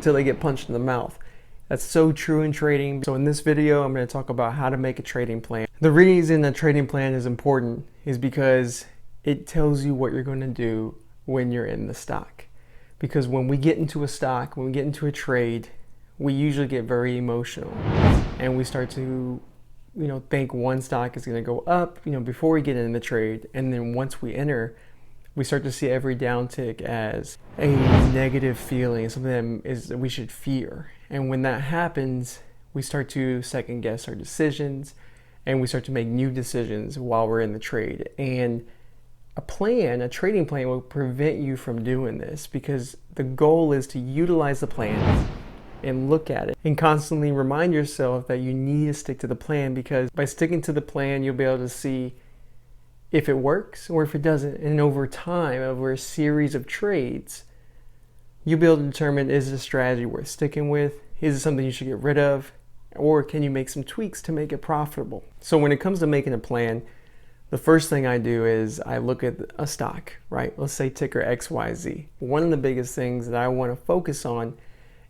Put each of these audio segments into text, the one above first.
until they get punched in the mouth. That's so true in trading. So in this video, I'm going to talk about how to make a trading plan. The reason a trading plan is important is because it tells you what you're going to do when you're in the stock. Because when we get into a stock, when we get into a trade, we usually get very emotional and we start to think one stock is going to go up, before we get in the trade. And then once we enter, we start to see every downtick as a negative feeling, something that we should fear. And when that happens, we start to second guess our decisions and we start to make new decisions while we're in the trade. And a trading plan will prevent you from doing this, because the goal is to utilize the plan and look at it and constantly remind yourself that you need to stick to the plan, because by sticking to the plan, you'll be able to see if it works or if it doesn't. And over time, over a series of trades, you'll be able to determine, is this strategy worth sticking with? Is it something you should get rid of? Or can you make some tweaks to make it profitable? So when it comes to making a plan, the first thing I do is I look at a stock, right? Let's say ticker XYZ. One of the biggest things that I want to focus on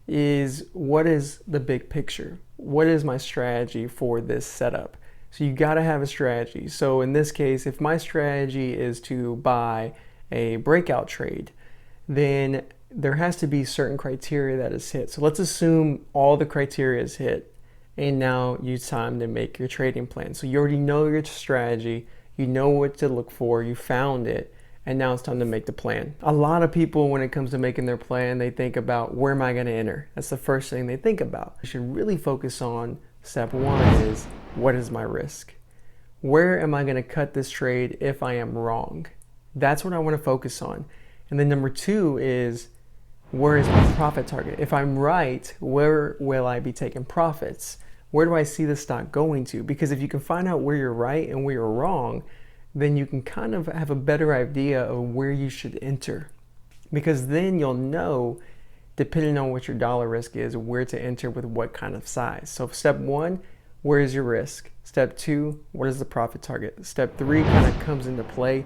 is, what is the big picture? What is my strategy for this setup? So you got to have a strategy. So in this case, if my strategy is to buy a breakout trade, then there has to be certain criteria that is hit. So let's assume all the criteria is hit, and now it's time to make your trading plan. So you already know your strategy, you know what to look for, you found it, and now it's time to make the plan. A lot of people, when it comes to making their plan, they think about, where am I going to enter? That's the first thing they think about. You should really focus on step one is, what is my risk? Where am I going to cut this trade if I am wrong? That's what I want to focus on. And then number two is, where is my profit target? If I'm right, where will I be taking profits? Where do I see the stock going to? Because if you can find out where you're right and where you're wrong, then you can kind of have a better idea of where you should enter. Because then you'll know, depending on what your dollar risk is, where to enter with what kind of size. So step one, where is your risk? Step two, what is the profit target? Step three kind of comes into play.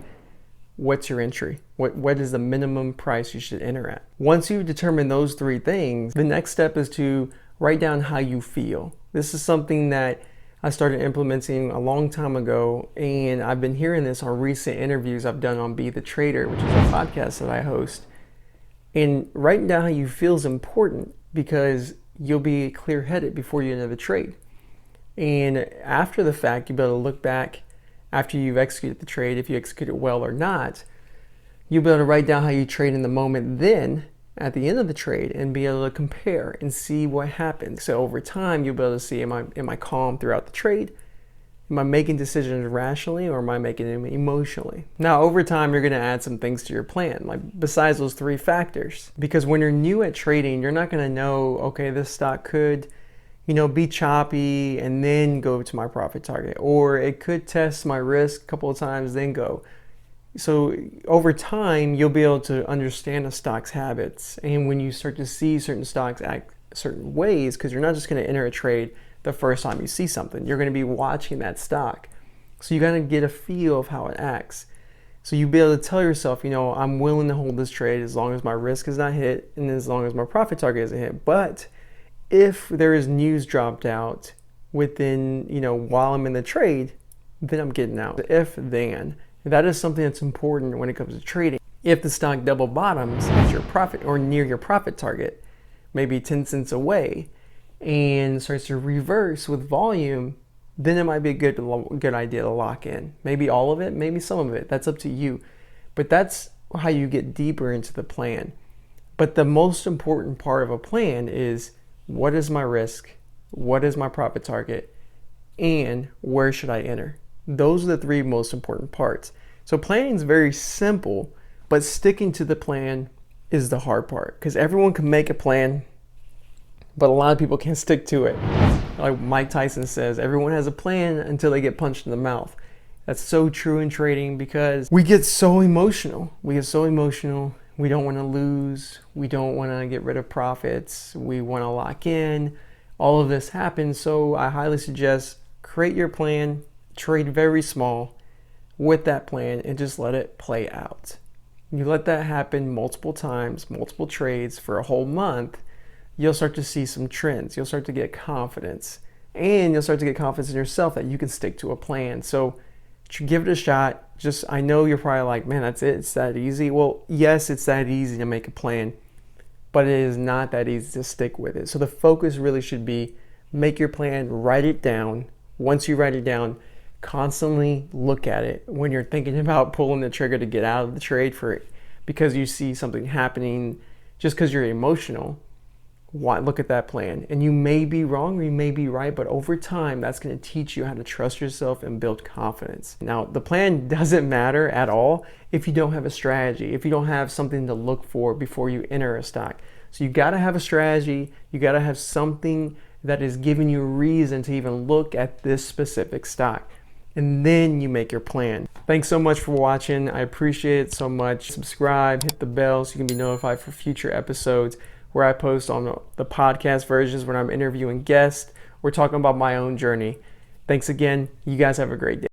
What's your entry? What is the minimum price you should enter at? Once you've determined those three things, the next step is to write down how you feel. This is something that I started implementing a long time ago, and I've been hearing this on recent interviews I've done on Be the Trader, which is a podcast that I host. And writing down how you feel is important, because you'll be clear-headed before you enter the trade. And after the fact, you'll be able to look back after you've executed the trade, if you execute it well or not. You'll be able to write down how you trade in the moment then, at the end of the trade, and be able to compare and see what happens. So over time, you'll be able to see, am I calm throughout the trade? Am I making decisions rationally, or am I making them emotionally? Now, over time, you're going to add some things to your plan, like besides those three factors. Because when you're new at trading, you're not going to know, okay, this stock could, be choppy and then go to my profit target, or it could test my risk a couple of times, then go. So over time, you'll be able to understand a stock's habits. And when you start to see certain stocks act certain ways, because you're not just going to enter a trade the first time you see something, you're going to be watching that stock. So you got to get a feel of how it acts. So you'll be able to tell yourself, I'm willing to hold this trade as long as my risk is not hit and as long as my profit target isn't hit. But if there is news dropped out within, while I'm in the trade, then I'm getting out. If then. That is something that's important when it comes to trading. If the stock double bottoms at your profit or near your profit target, maybe 10 cents away, and starts to reverse with volume, then it might be a good idea to lock in. Maybe all of it, maybe some of it. That's up to you. But that's how you get deeper into the plan. But the most important part of a plan is, what is my risk? What is my profit target? And where should I enter? Those are the three most important parts. So planning is very simple, but sticking to the plan is the hard part, because everyone can make a plan, but a lot of people can't stick to it. Like Mike Tyson says, everyone has a plan until they get punched in the mouth. That's so true in trading, because we get so emotional. We don't want to lose. We don't want to get rid of profits. We want to lock in. All of this happens. So I highly suggest create your plan, trade very small with that plan, and just let it play out. You let that happen multiple times, multiple trades for a whole month, you'll start to see some trends. You'll start to get confidence, and you'll start to get confidence in yourself that you can stick to a plan. So give it a shot. I know you're probably like, man, that's it. It's that easy. Well, yes, it's that easy to make a plan, but it is not that easy to stick with it. So the focus really should be make your plan, write it down. Once you write it down, constantly look at it when you're thinking about pulling the trigger to get out of the trade because you see something happening just because you're emotional. Look at that plan, and you may be wrong or you may be right, but over time that's going to teach you how to trust yourself and build confidence. Now, the plan doesn't matter at all if you don't have a strategy, if you don't have something to look for before you enter a stock. So you got to have a strategy. You got to have something that is giving you a reason to even look at this specific stock, and then you make your plan. Thanks so much for watching. I appreciate it so much. Subscribe, hit the bell so you can be notified for future episodes where I post on the podcast versions when I'm interviewing guests. We're talking about my own journey. Thanks again. You guys have a great day.